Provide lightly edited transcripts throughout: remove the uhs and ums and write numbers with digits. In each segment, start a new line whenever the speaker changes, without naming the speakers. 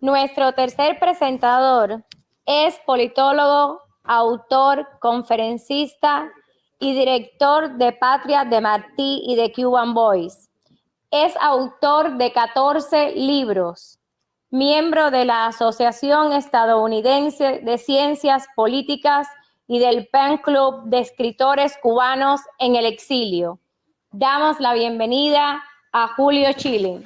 Nuestro tercer presentador es politólogo, autor, conferencista y director de Patria de Martí y de Cuban Voice. Es autor de 14 libros, miembro de la Asociación Estadounidense de Ciencias Políticas y del PEN Club de Escritores Cubanos en el Exilio. Damos la bienvenida a Julio Schilling.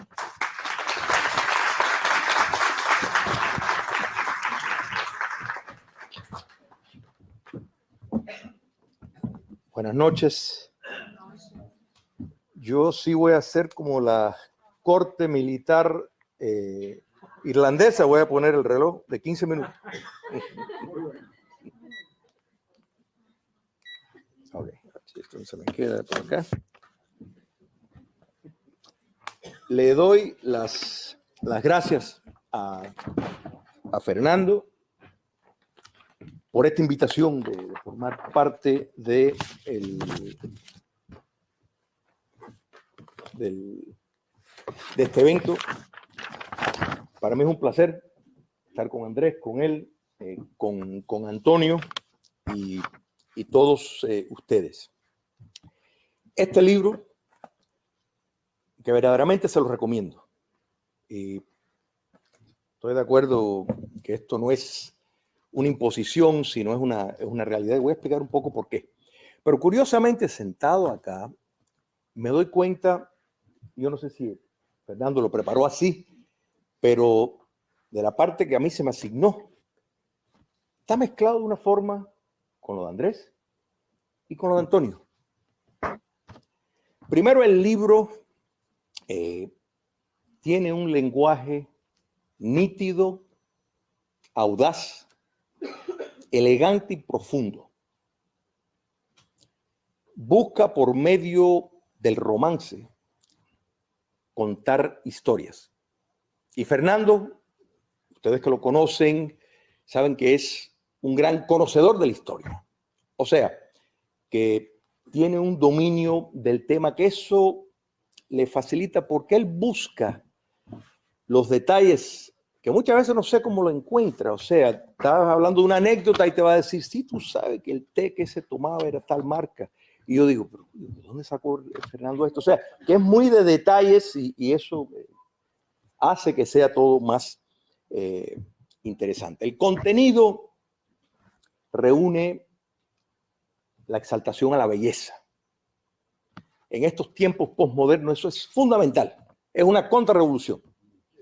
Buenas noches. Yo sí voy a hacer como la corte militar irlandesa. Voy a poner el reloj de 15 minutos. Ok, esto se me queda por acá. Le doy las gracias a Fernando por esta invitación de formar parte de este evento. Para mí es un placer estar con Andrés, con él, con Antonio y todos ustedes. Este libro, que verdaderamente se lo recomiendo. Estoy de acuerdo que esto no es una imposición, sino es una realidad. Y voy a explicar un poco por qué. Pero curiosamente, sentado acá, me doy cuenta, yo no sé si Fernando lo preparó así, pero de la parte que a mí se me asignó, está mezclado de una forma con lo de Andrés y con lo de Antonio. Primero, el libro tiene un lenguaje nítido, audaz, elegante y profundo. Busca por medio del romance contar historias. Y Fernando, ustedes que lo conocen, saben que es un gran conocedor de la historia. O sea, que tiene un dominio del tema que eso le facilita porque él busca los detalles que muchas veces no sé cómo lo encuentra. O sea, estás hablando de una anécdota y te va a decir, sí, tú sabes que el té que se tomaba era tal marca. Y yo digo, pero ¿de dónde sacó Fernando esto? O sea, que es muy de detalles y eso hace que sea todo más interesante. El contenido reúne la exaltación a la belleza. En estos tiempos postmodernos eso es fundamental. Es una contrarrevolución.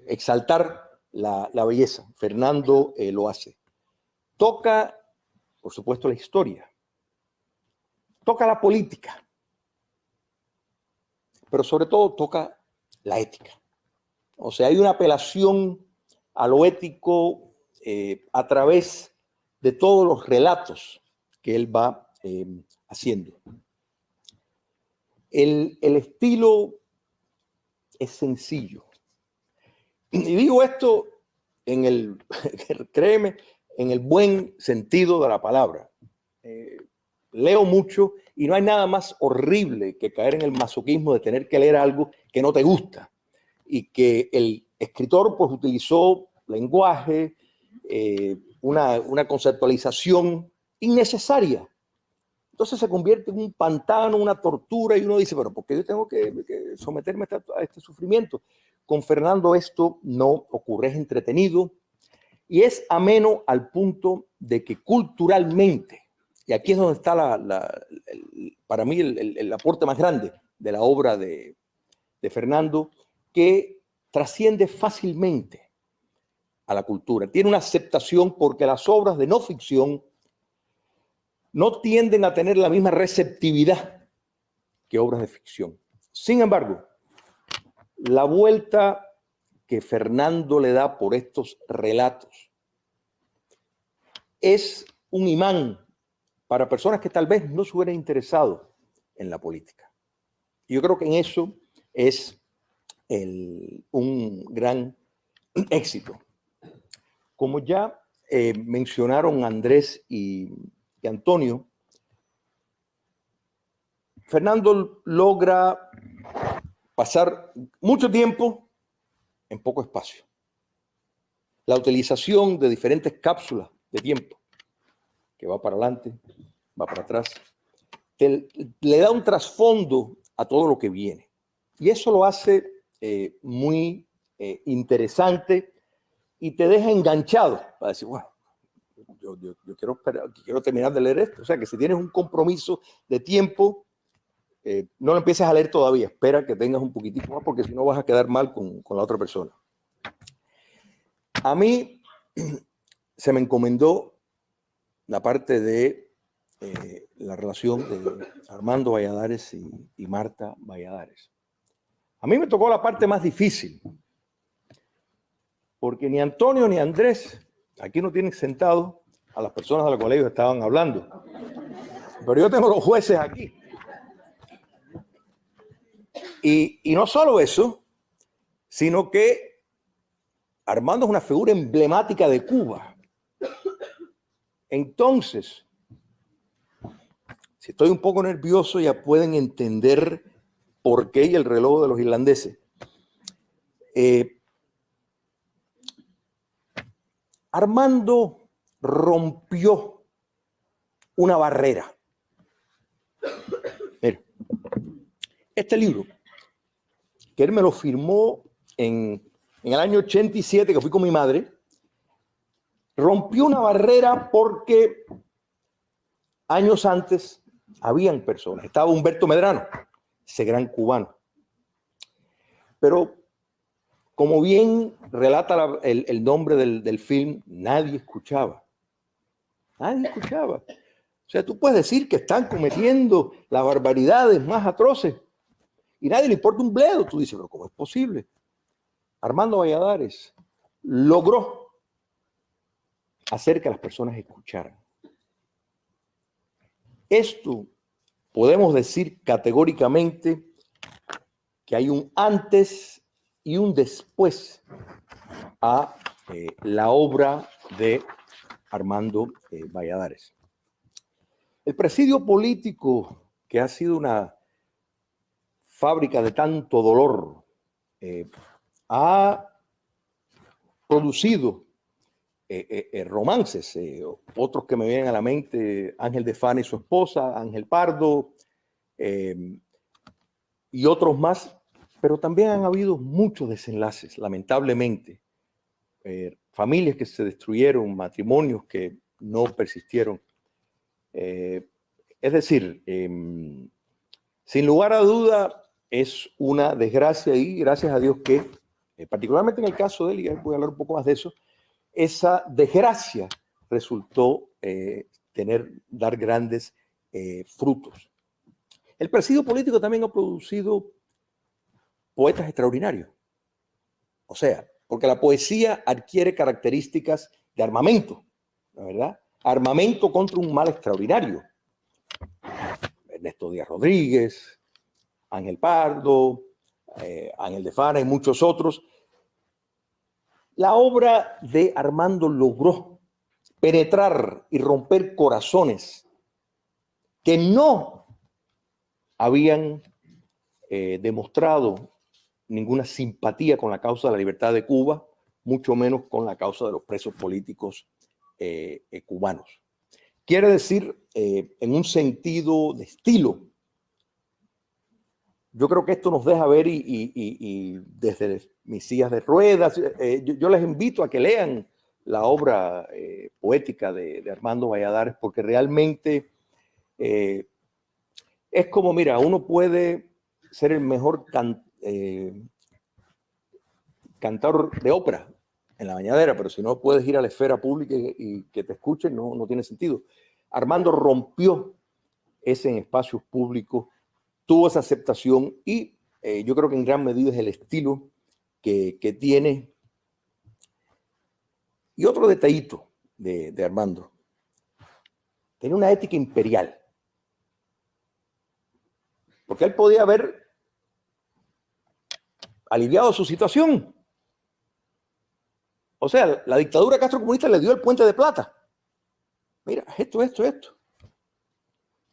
Exaltar la belleza. Fernando lo hace. Toca, por supuesto, la historia. Toca la política. Pero sobre todo toca la ética. O sea, hay una apelación a lo ético a través de todos los relatos que él va haciendo. El estilo es sencillo. Y digo esto créeme, en el buen sentido de la palabra. Leo mucho y no hay nada más horrible que caer en el masoquismo de tener que leer algo que no te gusta y que el escritor pues utilizó lenguaje, una conceptualización innecesaria. Entonces se convierte en un pantano, una tortura y uno dice, pero ¿por qué yo tengo que someterme a este sufrimiento? Con Fernando esto no ocurre, es entretenido y es ameno al punto de que culturalmente, y aquí es donde está para mí el aporte más grande de la obra de Fernando, que trasciende fácilmente a la cultura. Tiene una aceptación porque las obras de no ficción no tienden a tener la misma receptividad que obras de ficción. Sin embargo, la vuelta que Fernando le da por estos relatos es un imán para personas que tal vez no se hubieran interesado en la política. Yo creo que en eso es un gran éxito. Como ya mencionaron Andrés y Antonio, Fernando logra pasar mucho tiempo en poco espacio. la utilización de diferentes cápsulas de tiempo, que va para adelante, va para atrás, le da un trasfondo a todo lo que viene. Y eso lo hace muy interesante y te deja enganchado para decir, bueno, yo quiero terminar de leer esto. O sea, que si tienes un compromiso de tiempo, no lo empieces a leer todavía. Espera que tengas un poquitico más, porque si no vas a quedar mal con la otra persona. A mí se me encomendó la parte de la relación de Armando Valladares y Marta Valladares. A mí me tocó la parte más difícil, porque ni Antonio ni Andrés aquí no tienen sentados a las personas de los cuales ellos estaban hablando. Pero yo tengo los jueces aquí. Y no solo eso, sino que Armando es una figura emblemática de Cuba. Entonces, si estoy un poco nervioso, ya pueden entender por qué y el reloj de los irlandeses. Armando rompió una barrera. Mira, este libro, que él me lo firmó en el año 87, que fui con mi madre, rompió una barrera porque años antes habían personas. Estaba Humberto Medrano, ese gran cubano. Pero, como bien relata el nombre del film, nadie escuchaba. Nadie escuchaba. O sea, tú puedes decir que están cometiendo las barbaridades más atroces y nadie le importa un bledo. Tú dices, pero ¿cómo es posible? Armando Valladares logró hacer que las personas escucharan. Esto podemos decir categóricamente que hay un antes y un después a la obra de Armando Valladares. El presidio político, que ha sido una fábrica de tanto dolor, ha producido romances, otros que me vienen a la mente, Ángel de Fana y su esposa, Ángel Pardo, y otros más, pero también han habido muchos desenlaces, lamentablemente. Familias que se destruyeron, matrimonios que no persistieron. Es decir, sin lugar a duda, es una desgracia y gracias a Dios que, particularmente en el caso de él, y voy a hablar un poco más de eso, esa desgracia resultó dar grandes frutos. El presidio político también ha producido poetas extraordinarios. O sea, porque la poesía adquiere características de armamento, ¿no es verdad? Armamento contra un mal extraordinario. Ernesto Díaz Rodríguez, Ángel Pardo, Ángel de Fana y muchos otros. La obra de Armando logró penetrar y romper corazones que no habían demostrado ninguna simpatía con la causa de la libertad de Cuba, mucho menos con la causa de los presos políticos cubanos. Quiere decir, en un sentido de estilo, yo creo que esto nos deja ver y desde mis sillas de ruedas, yo les invito a que lean la obra poética de Armando Valladares, porque realmente es como, mira, uno puede ser el mejor cantor de ópera en la bañadera, pero si no puedes ir a la esfera pública y que te escuchen, no tiene sentido. Armando rompió ese en espacios públicos, tuvo esa aceptación y yo creo que en gran medida es el estilo que tiene. Y otro detallito de Armando, tenía una ética imperial, porque él podía haber aliviado su situación. O sea, la dictadura castrocomunista le dio el puente de plata. Mira, esto.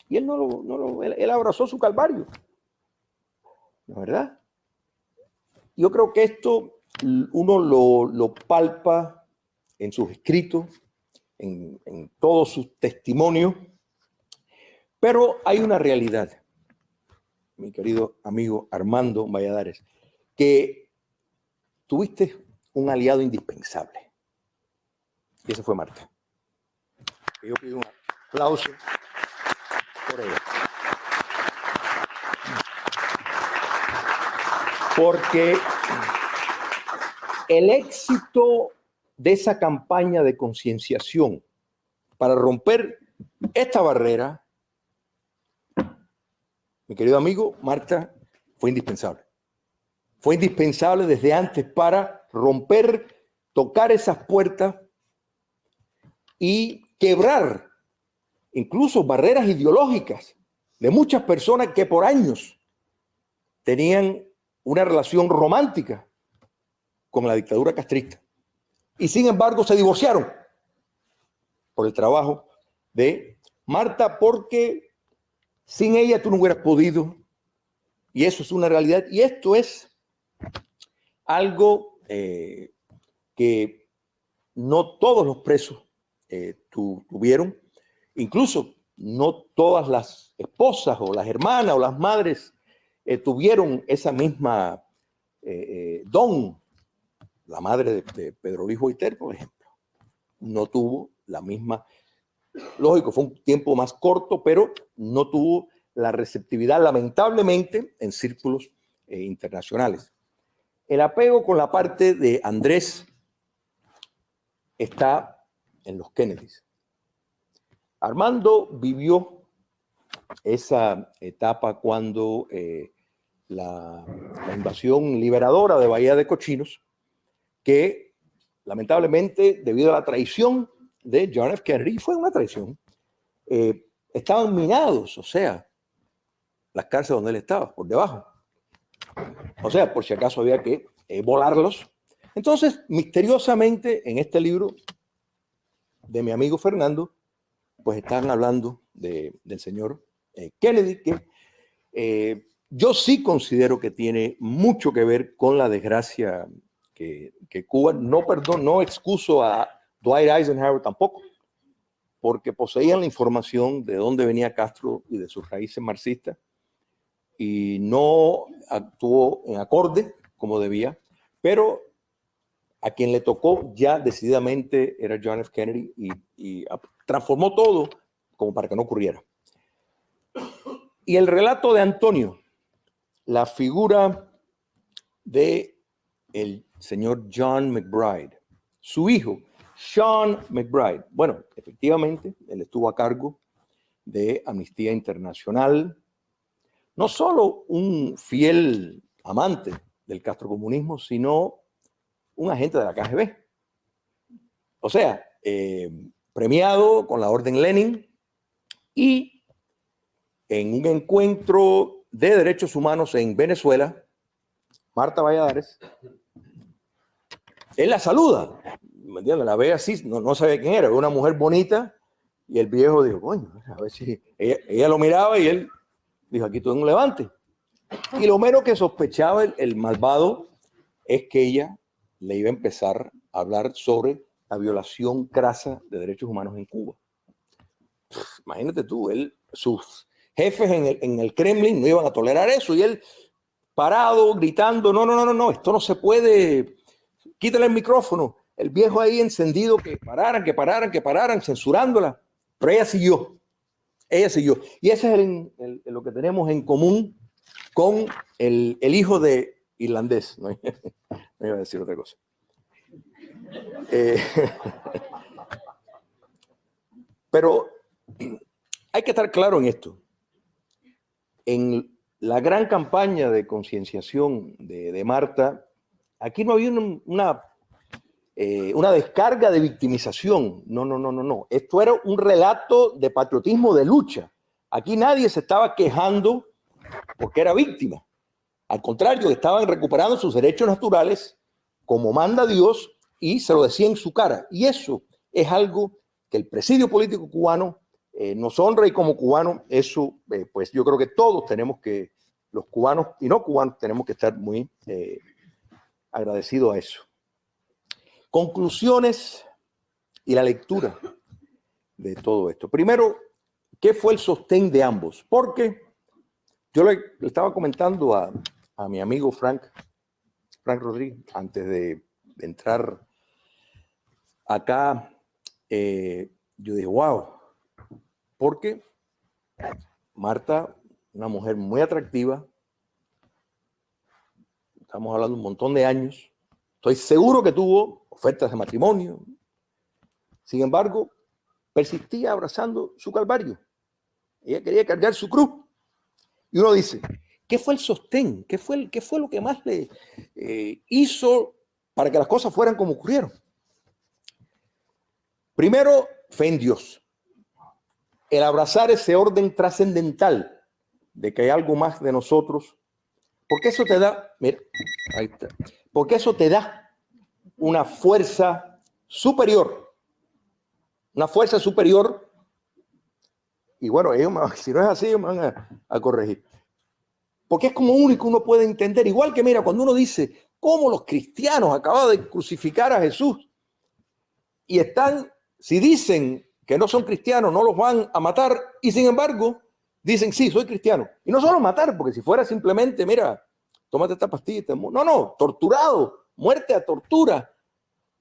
Y él él abrazó su calvario. ¿No es verdad? Yo creo que esto uno lo palpa en sus escritos, en todos sus testimonios, pero hay una realidad, mi querido amigo Armando Valladares, que tuviste un aliado indispensable, y ese fue Marta. Yo pido un aplauso por ella. Porque el éxito de esa campaña de concienciación para romper esta barrera, mi querido amigo, Marta, fue indispensable. Fue indispensable desde antes para romper, tocar esas puertas y quebrar incluso barreras ideológicas de muchas personas que por años tenían una relación romántica con la dictadura castrista y sin embargo se divorciaron por el trabajo de Marta, porque sin ella tú no hubieras podido, y eso es una realidad, y esto es algo que no todos los presos tuvieron, incluso no todas las esposas o las hermanas o las madres tuvieron esa misma don. La madre de Pedro Luis Boiter, por ejemplo, no tuvo la misma, lógico, fue un tiempo más corto, pero no tuvo la receptividad, lamentablemente, en círculos internacionales. El apego con la parte de Andrés está en los Kennedys. Armando vivió esa etapa cuando la invasión liberadora de Bahía de Cochinos, que lamentablemente, debido a la traición de John F. Kennedy, fue una traición, estaban minados, o sea, las cárceles donde él estaba, por debajo. O sea, por si acaso había que volarlos. Entonces, misteriosamente, en este libro de mi amigo Fernando, pues están hablando del señor Kennedy, que yo sí considero que tiene mucho que ver con la desgracia que Cuba, no excuso a Dwight Eisenhower tampoco, porque poseían la información de dónde venía Castro y de sus raíces marxistas, y no actuó en acorde como debía, pero a quien le tocó ya decididamente era John F. Kennedy, y transformó todo como para que no ocurriera. Y el relato de Antonio, la figura de el señor John MacBride, su hijo, Sean MacBride. Bueno, efectivamente, él estuvo a cargo de Amnistía Internacional, no solo un fiel amante del castrocomunismo, sino un agente de la KGB. O sea, premiado con la Orden Lenin, y en un encuentro de derechos humanos en Venezuela, Marta Valladares, él la saluda, ¿me entiendes? La ve así, no sabe quién era una mujer bonita, y el viejo dijo, coño, a ver si ella lo miraba, y él dijo, aquí todo en un levante. Y lo menos que sospechaba el malvado es que ella le iba a empezar a hablar sobre la violación crasa de derechos humanos en Cuba. Imagínate tú, sus jefes en el Kremlin no iban a tolerar eso, y él parado, gritando, no, esto no se puede, quítale el micrófono. El viejo ahí encendido, que pararan, censurándola, pero ella siguió. Y ese es lo que tenemos en común con el hijo de irlandés. No iba a decir otra cosa. Pero hay que estar claro en esto. En la gran campaña de concienciación de Marta, aquí no había una descarga de victimización. No. Esto era un relato de patriotismo, de lucha. Aquí nadie se estaba quejando porque era víctima. Al contrario, estaban recuperando sus derechos naturales como manda Dios, y se lo decía en su cara. Y eso es algo que el presidio político cubano nos honra, y como cubanos, eso, pues yo creo que todos tenemos que, los cubanos y no cubanos, tenemos que estar muy agradecidos a eso. Conclusiones y la lectura de todo esto. Primero, ¿qué fue el sostén de ambos? Porque yo le estaba comentando a mi amigo Frank Rodríguez, antes de entrar acá, yo dije, wow, porque Marta, una mujer muy atractiva, estamos hablando de un montón de años, estoy seguro que tuvo ofertas de matrimonio, sin embargo, persistía abrazando su calvario. Ella quería cargar su cruz. Y uno dice, ¿qué fue el sostén? ¿Qué fue lo que más le hizo para que las cosas fueran como ocurrieron? Primero, fe en Dios. El abrazar ese orden trascendental de que hay algo más de nosotros, porque eso te da, mira, ahí está, porque eso te da una fuerza superior. Una fuerza superior. Y bueno, ellos, si no es así, ellos me van a corregir. Porque es como único uno puede entender. Igual que, mira, cuando uno dice cómo los cristianos acaban de crucificar a Jesús y están, si dicen que no son cristianos, no los van a matar, y sin embargo dicen, sí, soy cristiano. Y no solo matar, porque si fuera simplemente, mira, tómate esta pastilla. No, torturado, muerte a tortura.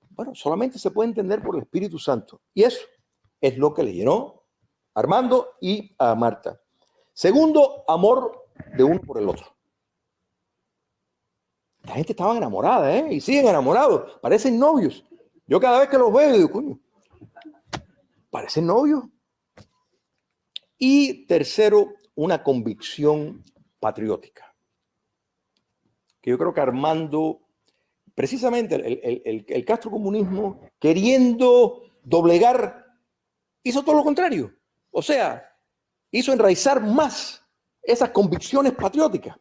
Bueno, solamente se puede entender por el Espíritu Santo. Y eso es lo que le llenó a Armando y a Marta. Segundo, amor de uno por el otro. La gente estaba enamorada, ¿eh? Y siguen enamorados. Parecen novios. Yo cada vez que los veo digo, coño, parecen novios. Y tercero, una convicción patriótica. Que yo creo que Armando, precisamente el castrocomunismo, queriendo doblegar, hizo todo lo contrario. O sea, hizo enraizar más esas convicciones patrióticas.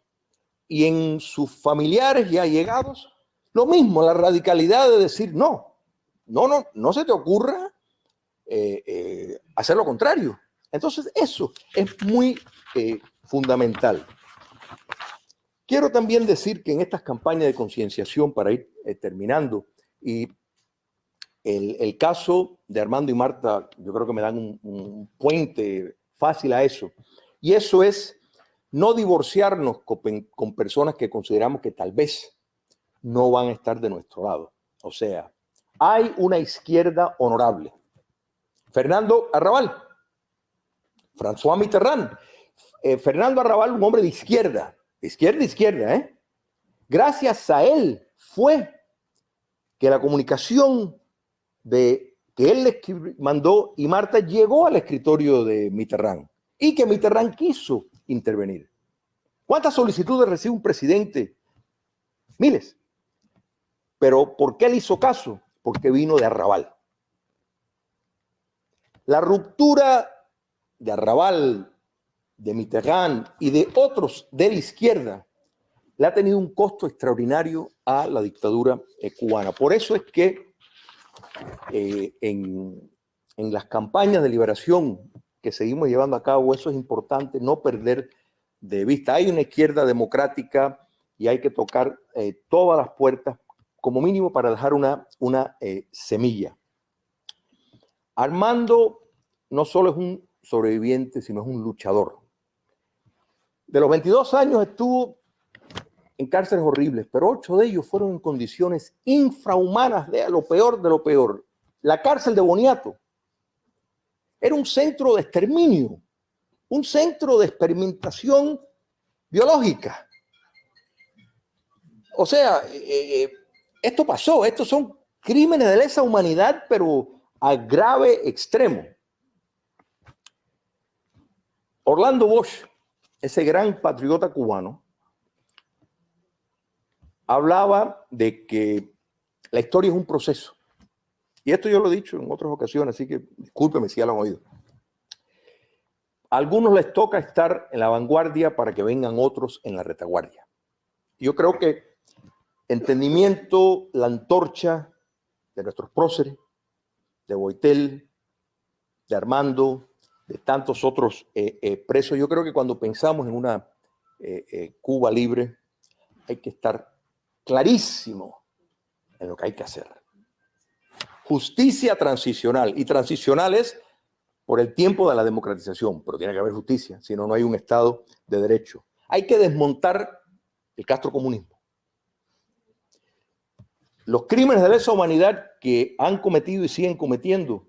Y en sus familiares y allegados, lo mismo, la radicalidad de decir no se te ocurra hacer lo contrario. Entonces, eso es muy fundamental. Quiero también decir que en estas campañas de concienciación, para ir terminando, y el caso de Armando y Marta, yo creo que me dan un puente fácil a eso. Y eso es no divorciarnos con personas que consideramos que tal vez no van a estar de nuestro lado. O sea, hay una izquierda honorable. Fernando Arrabal, François Mitterrand. Fernando Arrabal, un hombre de izquierda, ¿eh? Gracias a él fue que la comunicación que él le mandó y Marta llegó al escritorio de Mitterrand y que Mitterrand quiso intervenir. ¿Cuántas solicitudes recibe un presidente? Miles. Pero ¿por qué le hizo caso? Porque vino de Arrabal. La ruptura de Arrabal, de Mitterrand y de otros de la izquierda le ha tenido un costo extraordinario a la dictadura cubana. Por eso es que en las campañas de liberación que seguimos llevando a cabo, eso es importante, no perder de vista. Hay una izquierda democrática y hay que tocar todas las puertas, como mínimo para dejar una semilla. Armando no solo es un sobreviviente, sino es un luchador. De los 22 años estuvo en cárceles horribles, pero 8 de ellos fueron en condiciones infrahumanas, de lo peor de lo peor. La cárcel de Boniato era un centro de exterminio, un centro de experimentación biológica. O sea, esto pasó, estos son crímenes de lesa humanidad, pero a grave extremo. Orlando Bosch, ese gran patriota cubano, hablaba de que la historia es un proceso. Y esto yo lo he dicho en otras ocasiones, así que discúlpeme si ya lo han oído. A algunos les toca estar en la vanguardia para que vengan otros en la retaguardia. Yo creo que entendimiento, la antorcha de nuestros próceres, de Boitel, de Armando, de tantos otros presos, yo creo que cuando pensamos en una Cuba libre, hay que estar clarísimo en lo que hay que hacer. justicia transicional. Y transicional es por el tiempo de la democratización, pero tiene que haber justicia, si no, no hay un Estado de derecho. Hay que desmontar el castrocomunismo. Los crímenes de lesa humanidad que han cometido y siguen cometiendo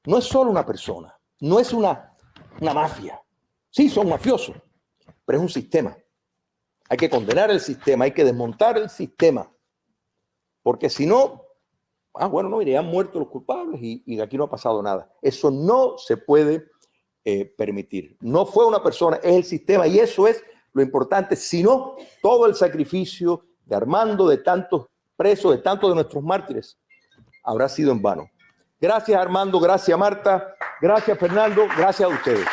no es solo una persona, no es una mafia. Sí, son mafiosos, pero es un sistema. Hay que condenar el sistema, hay que desmontar el sistema, porque si no, bueno, no, irían muertos los culpables y aquí no ha pasado nada. Eso no se puede permitir. No fue una persona, es el sistema, y eso es lo importante. Si no, todo el sacrificio de Armando, de tantos presos, de tantos de nuestros mártires, habrá sido en vano. Gracias, Armando, gracias, Marta, gracias, Fernando, gracias a ustedes.